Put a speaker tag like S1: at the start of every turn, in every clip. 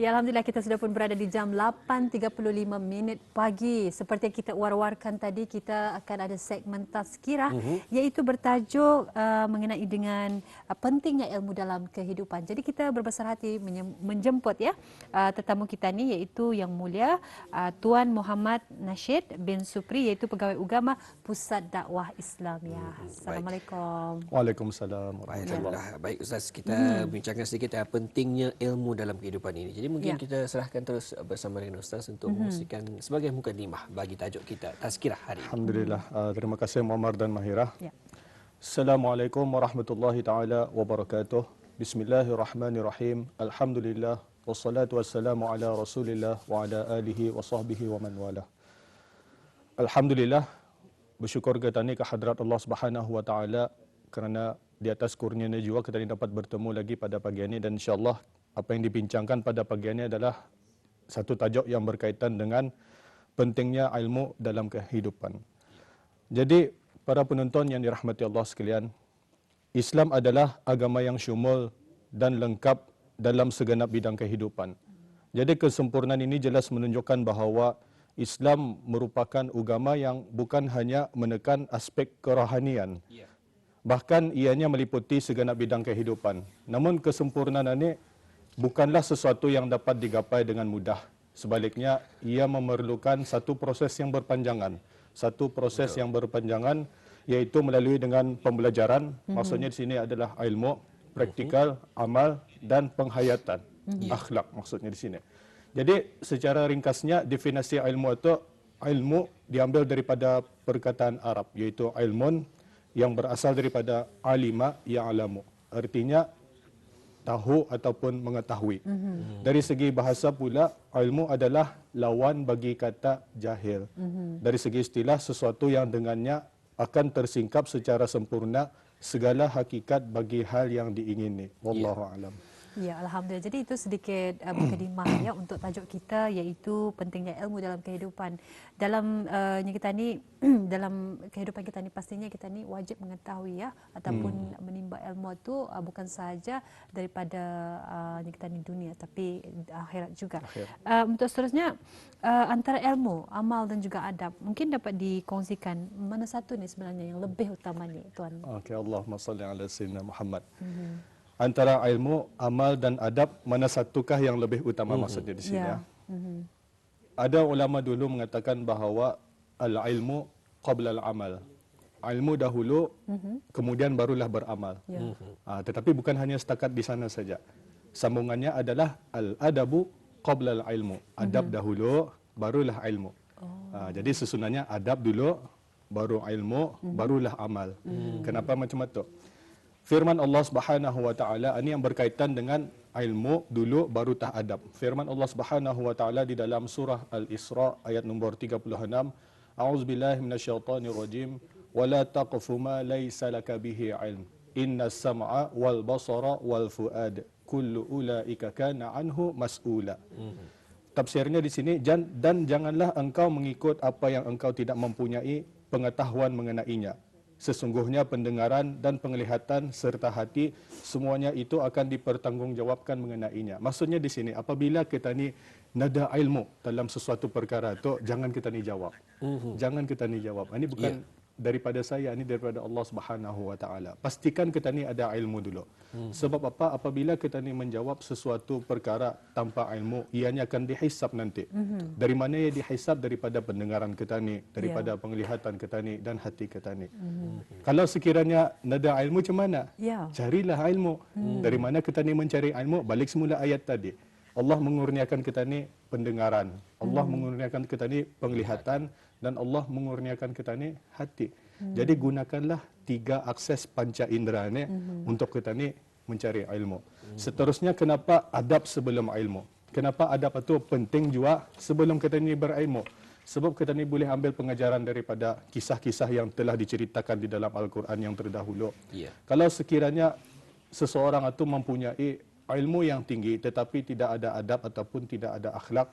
S1: Ya, Alhamdulillah kita sudah pun berada di jam 8.35 pagi. Seperti yang kita war-warkan tadi, kita akan ada segmen tazkirah iaitu bertajuk mengenai dengan pentingnya ilmu dalam kehidupan. Jadi kita berbesar hati menjemput ya tetamu kita ni iaitu Yang Mulia Tuan Muhammad Nasheed bin Supri, iaitu Pegawai Ugama Pusat Dakwah Islamiyah. Assalamualaikum.
S2: Waalaikumsalam warahmatullahi.
S3: Baik Ustaz, kita bincangkan sedikit pentingnya ilmu dalam kehidupan ini. Jadi mungkin kita serahkan terus bersama dengan Ustaz untuk mengkongsikan sebagai mukadimah bagi tajuk kita tazkirah hari ini.
S2: Alhamdulillah. Terima kasih Muammar dan Mahirah. Assalamualaikum warahmatullahi taala wabarakatuh. Bismillahirrahmanirrahim. Alhamdulillah wassalatu wassalamu ala Rasulillah wa ala alihi wa sahbihi wa man wala. Alhamdulillah, bersyukur kita ni ke hadrat Allah Subhanahu wa taala kerana di atas kurnianya juga kita dapat bertemu lagi pada pagi ini, dan insyaallah apa yang dibincangkan pada pagi ini adalah satu tajuk yang berkaitan dengan pentingnya ilmu dalam kehidupan. Jadi para penonton yang dirahmati Allah sekalian, Islam adalah agama yang syumul dan lengkap dalam segenap bidang kehidupan. Jadi kesempurnaan ini jelas menunjukkan bahawa Islam merupakan agama yang bukan hanya menekan aspek kerohanian, bahkan ianya meliputi segenap bidang kehidupan. Namun kesempurnaan ini bukanlah sesuatu yang dapat digapai dengan mudah. Sebaliknya, ia memerlukan satu proses yang berpanjangan. Satu proses yang berpanjangan iaitu melalui dengan pembelajaran. Maksudnya di sini adalah ilmu, praktikal, amal dan penghayatan. Akhlak maksudnya di sini. Jadi secara ringkasnya definisi ilmu itu, ilmu diambil daripada perkataan Arab iaitu ilmun yang berasal daripada alima ya'lamu. Artinya tahu ataupun mengetahui. Dari segi bahasa pula, ilmu adalah lawan bagi kata jahil. Dari segi istilah, sesuatu yang dengannya akan tersingkap secara sempurna segala hakikat bagi hal yang diingini. Wallahu a'lam.
S1: Ya, Alhamdulillah. Jadi itu sedikit mukadimah ya untuk tajuk kita, iaitu pentingnya ilmu dalam kehidupan. Dalam kita ni dalam kehidupan kita ni pastinya kita ni wajib mengetahui ya ataupun menimba ilmu tu bukan sahaja daripada kita ni dunia tapi akhirat juga. Untuk seterusnya antara ilmu, amal dan juga adab, mungkin dapat dikongsikan mana satu ni sebenarnya yang lebih utama ni tuan?
S2: Okey, Allahumma salli ala sayyidina Muhammad. Antara ilmu, amal dan adab, mana satukah yang lebih utama maksudnya di sini ya? Ada ulama dulu mengatakan bahawa al-ilmu qabla al-amal. Ilmu dahulu, kemudian barulah beramal. Tetapi bukan hanya setakat di sana saja. Sambungannya adalah al-adabu qabla al-ilmu. Adab dahulu, barulah ilmu. Jadi sesunanya adab dulu, baru ilmu, barulah amal. Kenapa macam itu? Firman Allah Subhanahu wa taala ini yang berkaitan dengan ilmu dulu baru tah adab. Firman Allah Subhanahu wa taala di dalam surah Al-Isra ayat nombor 36, A'udzubillahi minasyaitonirrajim, wa la taqfu ma laysa laka bihi ilm. Innas sam'a wal basara wal fuad kullu ulaika kana anhu mas'ula. Tafsirnya di sini, dan janganlah engkau mengikut apa yang engkau tidak mempunyai pengetahuan mengenainya. Sesungguhnya pendengaran dan penglihatan serta hati semuanya itu akan dipertanggungjawabkan mengenainya. Maksudnya di sini apabila kita ni nada ilmu dalam sesuatu perkara tu, jangan kita ni jawab. Jangan kita ni jawab. Ini bukan daripada saya, ini daripada Allah Subhanahu wa taala. Pastikan kita ni ada ilmu dulu. Sebab apa? Apabila kita ni menjawab sesuatu perkara tanpa ilmu, ianya akan dihisap nanti. Dari mana ia dihisap? Daripada pendengaran kita ni, daripada penglihatan kita ni dan hati kita ni. Kalau sekiranya nada ilmu macam mana? Carilah ilmu. Dari mana kita ni mencari ilmu? Balik semula ayat tadi. Allah mengurniakan kita ni pendengaran, Allah mengurniakan kita ni penglihatan, dan Allah mengurniakan kita ni hati. Jadi gunakanlah 3 akses panca indera ni untuk kita ni mencari ilmu. Seterusnya, kenapa adab sebelum ilmu? Kenapa adab itu penting juga sebelum kita ni berilmu? Sebab kita ni boleh ambil pengajaran daripada kisah-kisah yang telah diceritakan di dalam Al-Quran yang terdahulu. Kalau sekiranya seseorang itu mempunyai ilmu yang tinggi tetapi tidak ada adab ataupun tidak ada akhlak,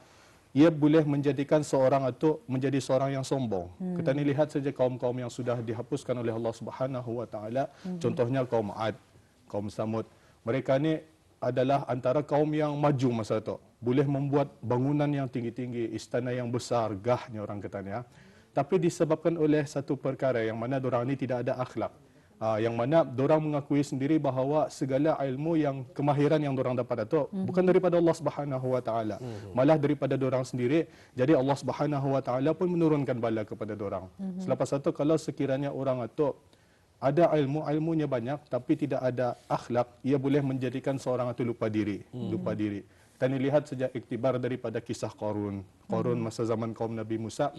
S2: ia boleh menjadikan seorang itu menjadi seorang yang sombong. Kita ni lihat saja kaum-kaum yang sudah dihapuskan oleh Allah Subhanahu wa taala, contohnya kaum Ad, kaum Samud. Mereka ni adalah antara kaum yang maju masa itu. boleh membuat bangunan yang tinggi-tinggi, istana yang besar, gahnya orang katanya. Tapi disebabkan oleh satu perkara yang mana dorang ni tidak ada akhlak. Yang mana dorang mengakui sendiri bahawa segala ilmu yang kemahiran yang dorang dapat itu bukan daripada Allah Subhanahu Wa Taala, malah daripada dorang sendiri. Jadi Allah Subhanahu Wa Taala pun menurunkan bala kepada dorang. Selepas itu kalau sekiranya orang itu ada ilmu, ilmunya banyak tapi tidak ada akhlak, ia boleh menjadikan seorang itu lupa diri, lupa diri. Kita lihat sejak iktibar daripada kisah Qarun. Qarun masa zaman kaum Nabi Musa.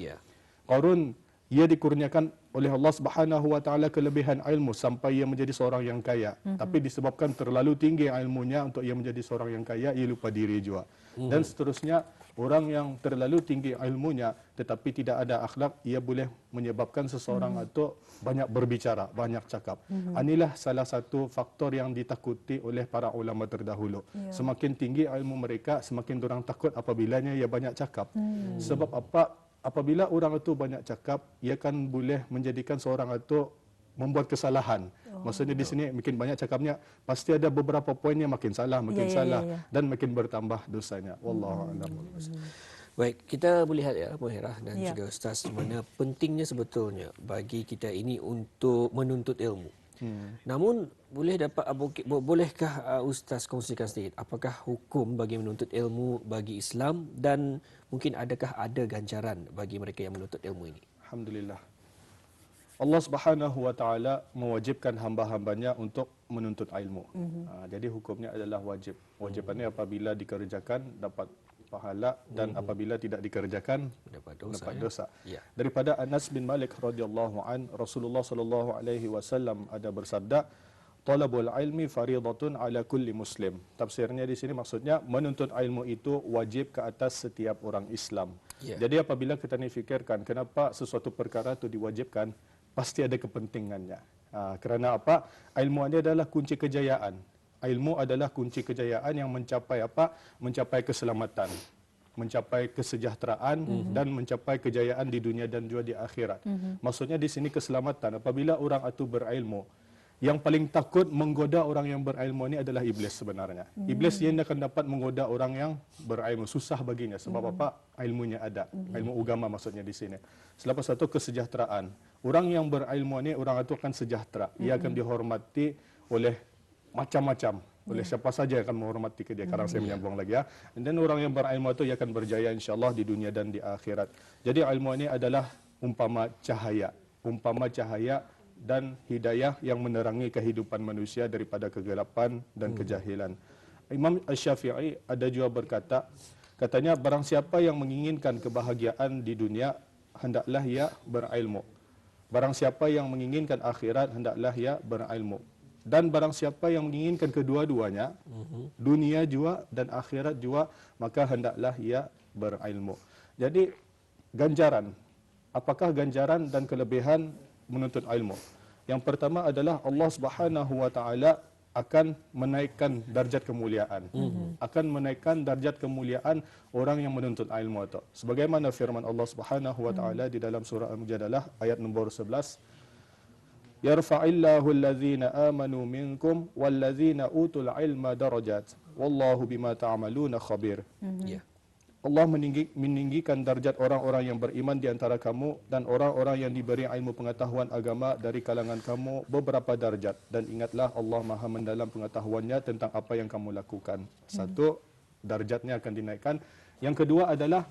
S2: Qarun ia dikurniakan oleh Allah Subhanahu Wa Taala kelebihan ilmu sampai ia menjadi seorang yang kaya. Tapi disebabkan terlalu tinggi ilmunya untuk ia menjadi seorang yang kaya, ia lupa diri juga. Dan seterusnya, orang yang terlalu tinggi ilmunya tetapi tidak ada akhlak, ia boleh menyebabkan seseorang itu banyak berbicara, banyak cakap. Inilah salah satu faktor yang ditakuti oleh para ulama terdahulu. Semakin tinggi ilmu mereka, semakin orang takut apabila ia banyak cakap. Sebab apa? Apabila orang itu banyak cakap, ia kan boleh menjadikan seorang itu membuat kesalahan. Maksudnya di sini makin banyak cakapnya, pasti ada beberapa poin yang makin salah, dan makin bertambah dosanya. Wallahu a'lam.
S3: Baik, kita melihat ya Muhairah dan juga Ustaz, mana pentingnya sebetulnya bagi kita ini untuk menuntut ilmu. Namun bolehkah Ustaz kongsikan sedikit apakah hukum bagi menuntut ilmu bagi Islam, dan mungkin adakah ada ganjaran bagi mereka yang menuntut ilmu ini?
S2: Alhamdulillah. Allah Subhanahu Wa Taala mewajibkan hamba-hambanya untuk menuntut ilmu. Jadi hukumnya adalah wajib. Wajibannya apabila dikerjakan dapat pahala, dan apabila tidak dikerjakan dapat dosa. Daripada Anas bin Malik radhiyallahu an, Rasulullah sallallahu alaihi wasallam ada bersabda, talabul ilmi faridatun ala kulli muslim. Tafsirnya di sini maksudnya menuntut ilmu itu wajib ke atas setiap orang Islam. Jadi apabila kita ni fikirkan kenapa sesuatu perkara itu diwajibkan, pasti ada kepentingannya. Kerana apa? Ilmu ini adalah kunci kejayaan. Ilmu adalah kunci kejayaan yang mencapai apa? Mencapai keselamatan, mencapai kesejahteraan, dan mencapai kejayaan di dunia dan juga di akhirat. Maksudnya di sini keselamatan. Apabila orang itu berilmu, yang paling takut menggoda orang yang berilmu ini adalah iblis sebenarnya. Iblis yang akan dapat menggoda orang yang berilmu, susah baginya. Sebab apa? Ilmunya ada. Ilmu agama maksudnya di sini. Selepas itu kesejahteraan. Orang yang berilmu ini, orang itu akan sejahtera. Ia akan dihormati oleh macam-macam, oleh siapa saja yang akan menghormati ke dia. Sekarang saya menyambung lagi ya. Dan orang yang berilmu itu ia akan berjaya insya-Allah di dunia dan di akhirat. Jadi ilmu ini adalah umpama cahaya dan hidayah yang menerangi kehidupan manusia daripada kegelapan dan kejahilan. Imam Asy-Syafi'i ada juga berkata, katanya barang siapa yang menginginkan kebahagiaan di dunia, hendaklah ia berilmu. Barang siapa yang menginginkan akhirat, hendaklah ia berilmu. Dan barang siapa yang menginginkan kedua-duanya, dunia juga dan akhirat juga, maka hendaklah ia berilmu. Jadi ganjaran, apakah ganjaran dan kelebihan menuntut ilmu? Yang pertama adalah Allah Subhanahu Wa Taala akan menaikkan darjat kemuliaan. Akan menaikkan darjat kemuliaan orang yang menuntut ilmu itu. Sebagaimana firman Allah Subhanahu Wa Taala di dalam surah Al-Mujadalah ayat nombor 11, yarfa'illahu alladhina amanu minkum walladhina utul ilma darajat wallahu bima ta'maluna khabir. Allah meninggikan darjat orang-orang yang beriman di antara kamu dan orang-orang yang diberi ilmu pengetahuan agama dari kalangan kamu beberapa darjat, dan ingatlah Allah Maha mendalam pengetahuannya tentang apa yang kamu lakukan. Satu, darjatnya akan dinaikkan. Yang kedua adalah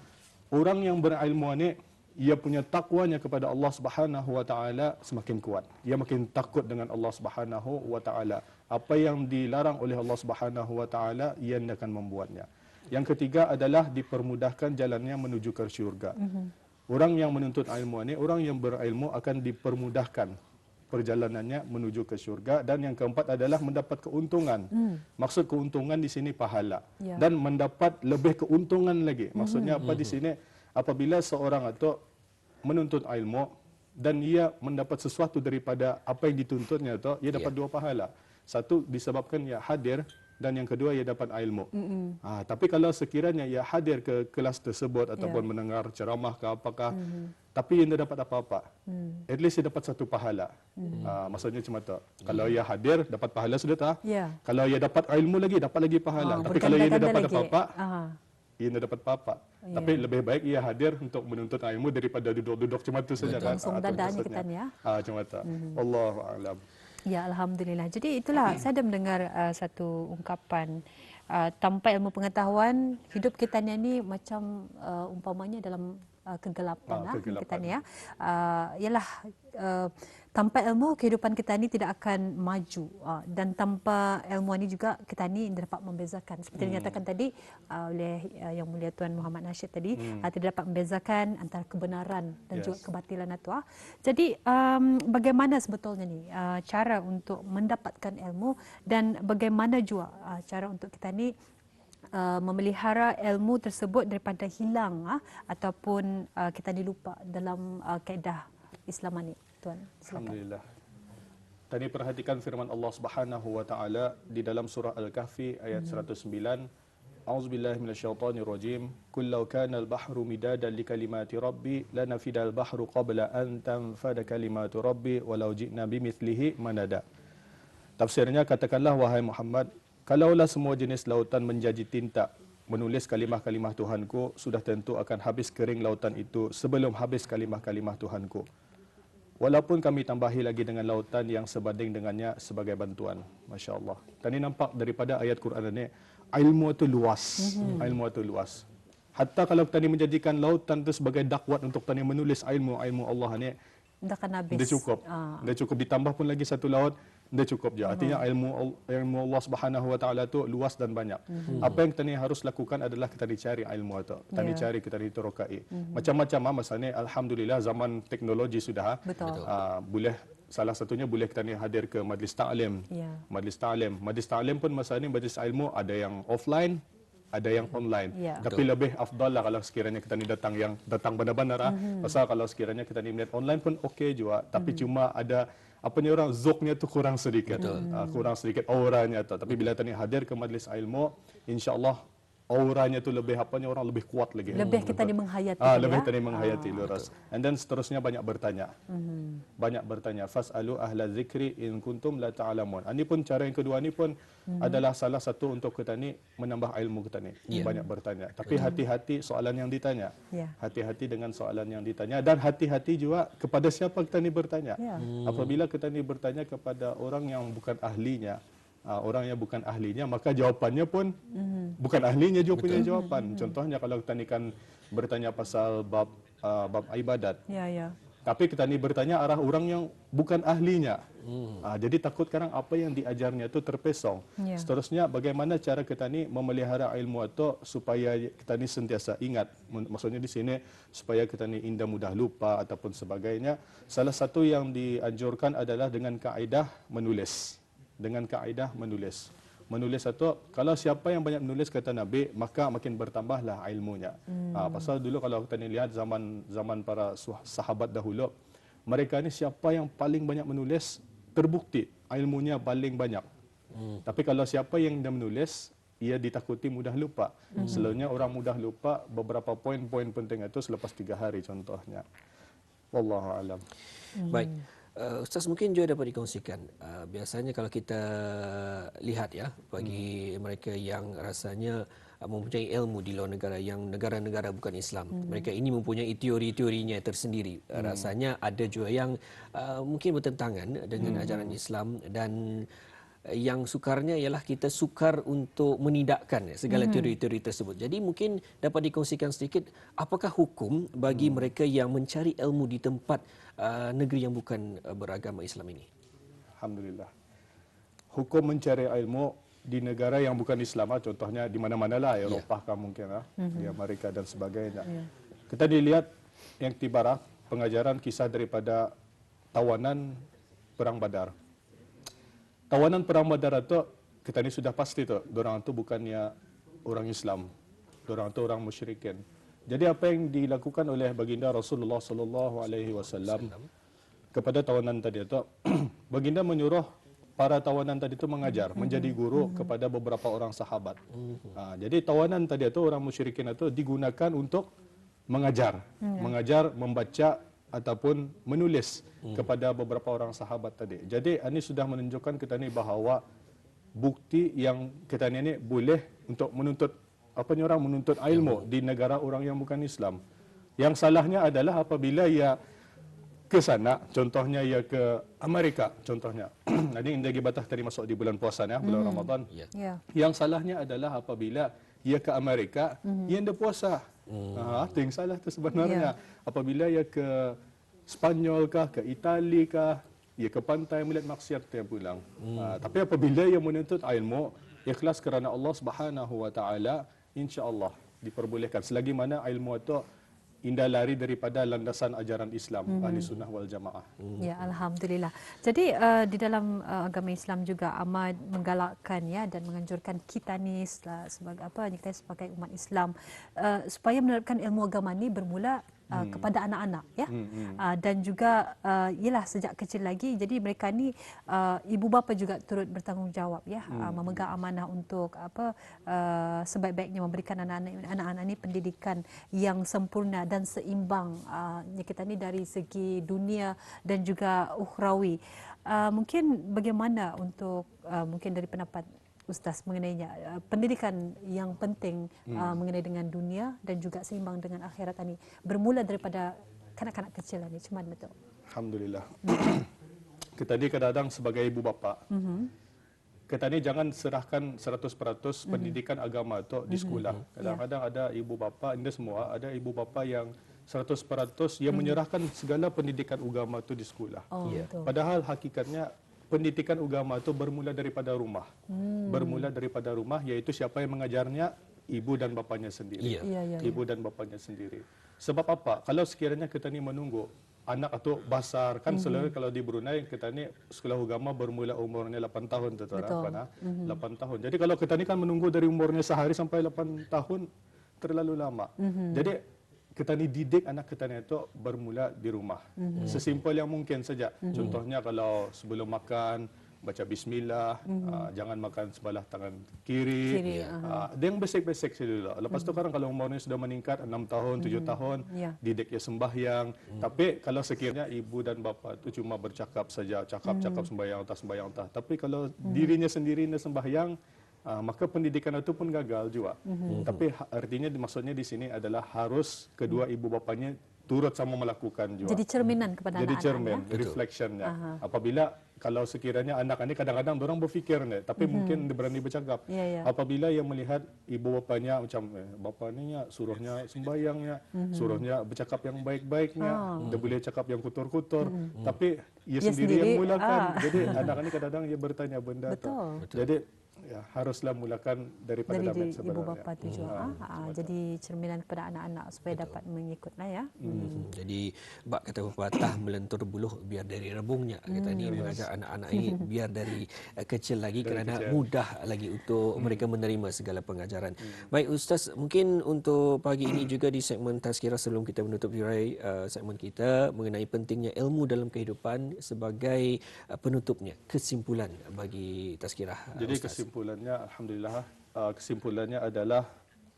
S2: orang yang berilmu ini, ia punya takwanya kepada Allah Subhanahu Wa Taala semakin kuat. Ia makin takut dengan Allah Subhanahu Wa Taala. Apa yang dilarang oleh Allah Subhanahu Wa Taala, ia akan membuatnya. Yang ketiga adalah dipermudahkan jalannya menuju ke syurga. Orang yang menuntut ilmu ini, orang yang berilmu akan dipermudahkan perjalanannya menuju ke syurga. Dan yang keempat adalah mendapat keuntungan. Maksud keuntungan di sini pahala. Dan mendapat lebih keuntungan lagi. Maksudnya apa di sini? Apabila seorang itu menuntut ilmu dan ia mendapat sesuatu daripada apa yang dituntutnya itu, ia dapat dua pahala. Satu disebabkan ia hadir, dan yang kedua ia dapat ilmu. Tapi kalau sekiranya ia hadir ke kelas tersebut ataupun mendengar ceramah ke apakah, tapi ia tidak dapat apa-apa, at least ia dapat satu pahala. Maksudnya cuma tu. Kalau ia hadir dapat pahala sudah tak? Kalau ia dapat ilmu lagi dapat lagi pahala. Tapi kalau ia tidak dapat apa-apa, ia nak dapat apa. Tapi lebih baik ia hadir untuk menuntut ilmu daripada duduk-duduk cuma tu saja kan.
S1: Langsung dadanya kita ni ya.
S2: Cuma tak. Wallahu a'lam.
S1: Ya, alhamdulillah. Jadi itulah saya ada mendengar satu ungkapan, tanpa ilmu pengetahuan hidup kita ni macam umpamanya dalam kegelapan kita ni ya. Ialah tanpa ilmu kehidupan kita ni tidak akan maju, dan tanpa ilmu ini juga kita ni dapat membezakan seperti dinyatakan tadi oleh Yang Mulia Tuan Muhammad Nasheed tadi, tidak dapat membezakan antara kebenaran dan juga kebatilan itu. Jadi bagaimana sebetulnya ni cara untuk mendapatkan ilmu, dan bagaimana juga cara untuk kita ni memelihara ilmu tersebut daripada hilang ataupun kita dilupa dalam kaedah Islam ni, Tuan. Silakan.
S2: Alhamdulillah. Tadi perhatikan firman Allah Subhanahu wa taala di dalam surah Al-Kahfi ayat 109. A'udzubillahi minasyaitonirrajim. Qul law kana al-bahru midadan likalimati rabbi lanafida al-bahru qabla an tanfada kalimatu rabbi walau ji'na bimithlihi madada. Tafsirnya, katakanlah wahai Muhammad, kalaulah semua jenis lautan menjadi tinta menulis kalimah-kalimah Tuhanku, sudah tentu akan habis kering lautan itu sebelum habis kalimah-kalimah Tuhanku. Walaupun kami tambahi lagi dengan lautan yang sebanding dengannya sebagai bantuan. Masya Allah. Tadi nampak daripada ayat Quran ini, ilmu itu luas. Ilmu itu luas. Hatta kalau kita menjadikan lautan itu sebagai dakwat untuk tadi menulis ilmu Allah ini,
S1: dah akan habis.
S2: Dah cukup. Dah cukup, ditambah pun lagi satu laut, dah cukup je. Artinya ilmu Allah Subhanahu wa taala tu luas dan banyak. Apa yang kita ni harus lakukan adalah kita dicari ilmu itu. Kita dicari, kita diterokai. Macam-macam masanya, alhamdulillah zaman teknologi sudah. Boleh, salah satunya boleh kita ni hadir ke majlis ta'lim. Majlis ta'lim. Majlis ta'lim pun masa ni majlis ilmu ada yang offline, ada yang online. Tapi lebih afdal lah kalau sekiranya kita ni datang benar-benar. Pasal kalau sekiranya kita ni melihat online pun okey juga. Tapi cuma ada apa ni orang zoknya tu kurang sedikit. Kurang sedikit auranya tu. Tapi bila kita ni hadir ke majlis ilmu, insya-Allah auranya tu lebih orang lebih kuat lagi.
S1: Lebih kita ni menghayati.
S2: Lebih kita ni menghayati lurus. And then seterusnya banyak bertanya. Banyak bertanya. Fasalu ahla zikri in kuntum la ta'lamun. Ini pun cara yang kedua ni pun adalah salah satu untuk kita ni menambah ilmu kita ni. Banyak bertanya. Tapi hati-hati soalan yang ditanya. Hati-hati dengan soalan yang ditanya, dan hati-hati juga kepada siapa kita ni bertanya. Apabila kita ni bertanya kepada orang yang bukan ahlinya, orang yang bukan ahlinya, maka jawapannya pun bukan ahlinya juga punya jawapan. Contohnya kalau kita ni kan bertanya pasal bab ibadat. Tapi kita ni bertanya arah orang yang bukan ahlinya. Jadi takut sekarang apa yang diajarnya itu terpesong. Seterusnya bagaimana cara kita ni memelihara ilmu itu supaya kita ni sentiasa ingat. Maksudnya di sini supaya kita ni indah mudah lupa ataupun sebagainya. Salah satu yang dianjurkan adalah dengan kaedah menulis. Dengan kaedah menulis. Menulis itu, kalau siapa yang banyak menulis kata Nabi, maka makin bertambahlah ilmunya. Pasal dulu kalau kita lihat zaman para sahabat dahulu, mereka ni siapa yang paling banyak menulis, terbukti ilmunya paling banyak. Tapi kalau siapa yang dah menulis, ia ditakuti mudah lupa. Selalunya orang mudah lupa beberapa poin-poin penting itu selepas 3 hari contohnya. Wallahu a'lam.
S3: Baik. Ustaz, mungkin juga dapat dikongsikan, biasanya kalau kita lihat ya, bagi mereka yang rasanya mempunyai ilmu di luar negara, yang negara-negara bukan Islam, mereka ini mempunyai teori-teorinya tersendiri. Rasanya ada juga yang mungkin bertentangan dengan ajaran Islam, dan yang sukarnya ialah kita sukar untuk menidakkan segala teori-teori tersebut. Jadi mungkin dapat dikongsikan sedikit, apakah hukum bagi mereka yang mencari ilmu di tempat negeri yang bukan beragama Islam ini?
S2: Alhamdulillah. Hukum mencari ilmu di negara yang bukan Islam, contohnya di mana-mana lah, Eropah kan mungkin, di Amerika dan sebagainya. Kita dilihat yang tibarah pengajaran kisah daripada tawanan Perang Badar. Tawanan Perang Badar itu kita ni sudah pasti tu, dorang tu bukannya orang Islam, dorang tu orang musyrikin. Jadi apa yang dilakukan oleh baginda Rasulullah sallallahu alaihi wasallam kepada tawanan tadi itu, baginda menyuruh para tawanan tadi itu mengajar, menjadi guru kepada beberapa orang sahabat. Jadi tawanan tadi itu orang musyrikin itu digunakan untuk mengajar, mengajar membaca ataupun menulis kepada beberapa orang sahabat tadi. Jadi ini sudah menunjukkan kita ni bahawa bukti yang kita ni boleh untuk menuntut apanya orang menuntut ilmu di negara orang yang bukan Islam. Yang salahnya adalah apabila ia ke sana, contohnya ia ke Amerika, contohnya. Jadi indagi batah tadi masuk di bulan puasa ya, bulan Ramadan.
S1: Ya.
S2: Yang salahnya adalah apabila ia ke Amerika, ia tidak puasa. Itu yang salah tu sebenarnya. Apabila ia ke Spanyol kah, ke Itali kah, ia ke pantai melihat maksiat dia pulang. Tapi apabila ia menuntut ilmu, ikhlas kerana Allah Subhanahu Wa Taala, insya-Allah diperbolehkan. Selagi mana ilmu itu indah lari daripada landasan ajaran Islam, ahli sunnah wal jamaah.
S1: Ya, alhamdulillah. Jadi di dalam agama Islam juga amat menggalakkan ya dan menganjurkan kita ni sebagai kita sebagai umat Islam supaya menerapkan ilmu agama ni bermula kepada anak-anak ya. Dan juga ialah sejak kecil lagi, jadi mereka ni ibu bapa juga turut bertanggungjawab ya, memegang amanah untuk sebaik-baiknya memberikan anak-anak ni pendidikan yang sempurna dan seimbang kita ni dari segi dunia dan juga ukhrawi. Mungkin bagaimana untuk mungkin dari pendapat Ustaz mengenainya, pendidikan yang penting mengenai dengan dunia dan juga seimbang dengan akhirat ini bermula daripada kanak-kanak kecil ini, cuman betul.
S2: Alhamdulillah. Kita ni kadang-kadang sebagai ibu bapa, kita ni jangan serahkan 100% pendidikan agama itu di sekolah. Kadang-kadang ada ibu bapa, ini semua ada ibu bapa yang 100% yang menyerahkan segala pendidikan agama itu di sekolah. Padahal hakikatnya pendidikan agama itu bermula daripada rumah. Bermula daripada rumah, iaitu siapa yang mengajarnya? Ibu dan bapanya sendiri. Ibu dan bapanya sendiri. Sebab apa? Kalau sekiranya kita ni menunggu anak atau besar, kan selalu kalau di Brunei kita ni sekolah agama bermula umurnya 8 tahun tu, 8 tahun. Jadi kalau kita ni kan menunggu dari umurnya sehari sampai 8 tahun, terlalu lama. Jadi kita ni didik anak kita ni itu bermula di rumah. Sesimpel yang mungkin saja. Contohnya kalau sebelum makan baca bismillah, jangan makan sebelah tangan kiri. Dia yang basic-basic dulu. Lepas tu sekarang kalau umurnya sudah meningkat 6 tahun, 7 tahun, didik dia sembahyang. Tapi kalau sekiranya ibu dan bapa itu cuma bercakap saja, cakap sembahyang entah. Tapi kalau dirinya sendiri nak sembahyang, maka pendidikan itu pun gagal juga. Tapi artinya maksudnya di sini adalah harus kedua ibu bapanya turut sama melakukan juga.
S1: Jadi cerminan kepada
S2: Jadi
S1: anak-anak.
S2: cermin, reflectionnya. Apabila kalau sekiranya anak ini kadang-kadang orang berfikir ni, tapi mungkin dia berani bercakap. Apabila yang melihat ibu bapanya macam bapanya suruhnya sembahyangnya, suruhnya bercakap yang baik-baiknya, dia boleh cakap yang kotor-kotor, tapi ia sendiri yang mulakan. Jadi anak ini kadang-kadang ia bertanya benda tu. Jadi ya, haruslah mulakan daripada
S1: dari
S2: sebenarnya.
S1: ibu bapa tu juga. Jadi cerminan kepada anak-anak supaya dapat mengikutlah ya.
S3: Jadi bak kata pepatah melentur buluh biar dari rebungnya. Kita ni mengajar anak-anak ini biar dari kecil lagi kerana mudah lagi untuk mereka menerima segala pengajaran. Baik Ustaz, mungkin untuk pagi ini juga di segmen Tazkirah sebelum kita menutup tirai segmen kita mengenai pentingnya ilmu dalam kehidupan sebagai penutupnya, kesimpulan bagi Tazkirah.
S2: Jadi
S3: Ustaz.
S2: kesimpulannya alhamdulillah, kesimpulannya adalah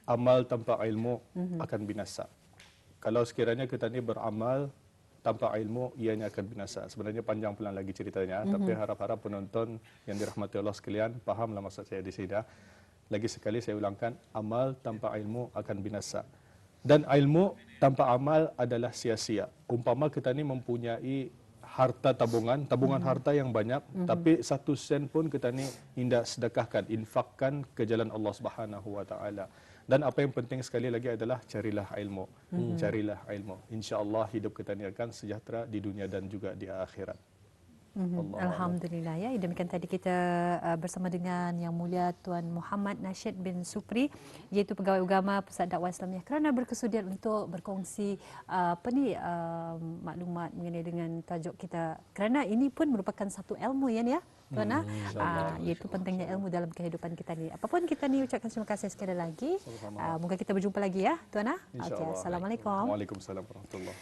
S2: amal tanpa ilmu akan binasa. Kalau sekiranya kita ni beramal tanpa ilmu, ianya akan binasa. Sebenarnya panjang pelan lagi ceritanya, tapi harap-harap penonton yang dirahmati Allah sekalian fahamlah maksud saya di sini. Lagi sekali saya ulangkan, amal tanpa ilmu akan binasa. Dan ilmu tanpa amal adalah sia-sia. Umpama kita ni mempunyai harta tabungan harta yang banyak, tapi 1 sen pun kita ni indah sedekahkan, infakkan ke jalan Allah Subhanahu Wa Taala. Dan apa yang penting sekali lagi adalah carilah ilmu. Carilah ilmu. Insya-Allah hidup kita ni akan sejahtera di dunia dan juga di akhirat.
S1: Alhamdulillah ya. Demikian tadi kita bersama dengan Yang Mulia Tuan Muhammad Nasheed bin Supri, iaitu pegawai agama Pusat Dakwah Islamiah, kerana berkesudian untuk berkongsi maklumat mengenai dengan tajuk kita. Kerana ini pun merupakan satu ilmu ya Tuan, iaitu pentingnya ilmu dalam kehidupan kita ni. Apapun kita ni ucapkan terima kasih sekali lagi. Moga kita berjumpa lagi ya Tuan. Okey, assalamualaikum.
S2: Waalaikumsalam warahmatullahi